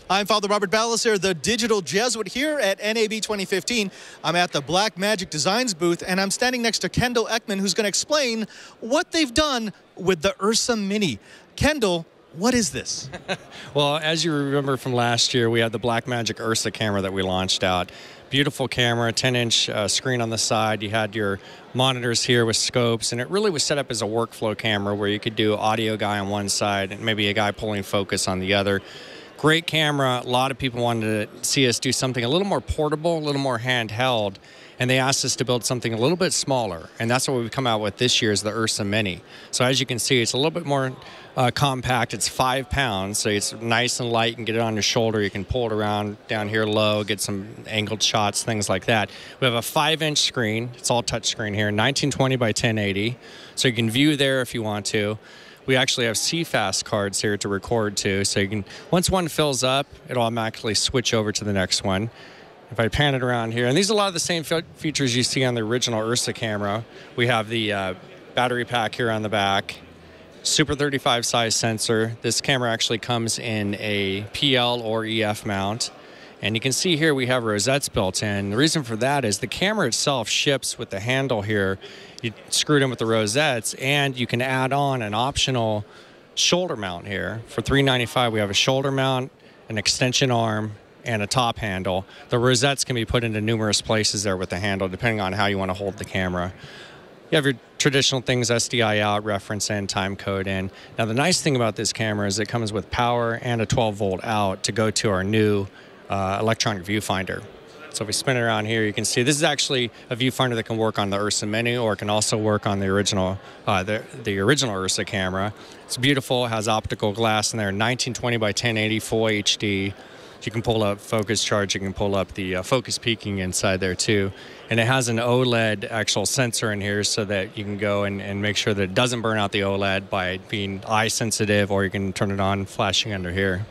I'm Father Robert Ballecer, the digital Jesuit here at NAB 2015. I'm at the Black Magic Designs booth, and I'm standing next to Kendall Ekman, who's going to explain what they've done with the Ursa Mini. Kendall, what is this? Well, as you remember from last year, we had the Black Magic Ursa camera that we launched out. Beautiful camera, 10-inch screen on the side. You had your monitors here with scopes, and it really was set up as a workflow camera where you could do audio guy on one side and maybe a guy pulling focus on the other. Great camera. A lot of people wanted to see us do something a little more portable, a little more handheld, and they asked us to build something a little bit smaller, and that's what we've come out with this year is the Ursa Mini. So as you can see, it's a little bit more compact. It's 5 pounds, so it's nice and light. You can get it on your shoulder. You can pull it around down here low, get some angled shots, things like that. We have a 5-inch screen. It's all touch screen here, 1920 by 1080, so you can view there if you want to. We actually have CFast cards here to record to, so you can, once one fills up, it'll automatically switch over to the next one. If I pan it around here, and these are a lot of the same features you see on the original Ursa camera. We have the battery pack here on the back, Super 35 size sensor. This camera actually comes in a PL or EF mount. And you can see here we have rosettes built in. The reason for that is the camera itself ships with the handle here. You screw it in with the rosettes, and you can add on an optional shoulder mount here. For $395, we have a shoulder mount, an extension arm, and a top handle. The rosettes can be put into numerous places there with the handle, depending on how you want to hold the camera. You have your traditional things, SDI out, reference in, time code in. Now the nice thing about this camera is it comes with power and a 12-volt out to go to our new electronic viewfinder. So if we spin it around here, you can see this is actually a viewfinder that can work on the Ursa Mini, or it can also work on the original Ursa camera. It's beautiful, it has optical glass in there, 1920 by 1080 full HD. You can pull up focus charge, you can pull up the focus peaking inside there too. And it has an OLED actual sensor in here so that you can go and make sure that it doesn't burn out the OLED by being eye sensitive, or you can turn it on flashing under here.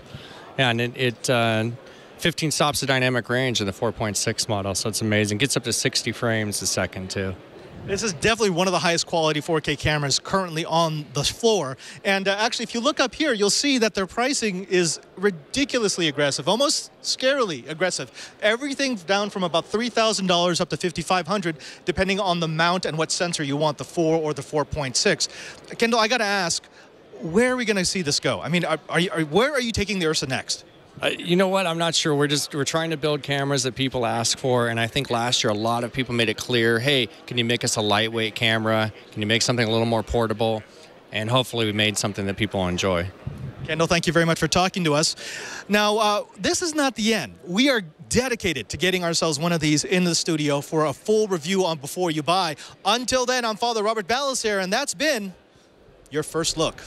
Yeah, and it 15 stops of dynamic range in the 4.6 model, so it's amazing. Gets up to 60 frames a second too. This is definitely one of the highest quality 4K cameras currently on the floor. And actually, if you look up here, you'll see that their pricing is ridiculously aggressive, almost scarily aggressive. Everything down from about $3,000 up to $5,500, depending on the mount and what sensor you want, the 4 or the 4.6. Kendall, I got to ask, where are we going to see this go? I mean, where are you taking the Ursa next? You know what? I'm not sure. We're trying to build cameras that people ask for, and I think last year a lot of people made it clear, hey, can you make us a lightweight camera? Can you make something a little more portable? And hopefully we made something that people enjoy. Kendall, thank you very much for talking to us. Now, this is not the end. We are dedicated to getting ourselves one of these in the studio for a full review on Before You Buy. Until then, I'm Father Robert Ballecer, and that's been your first look.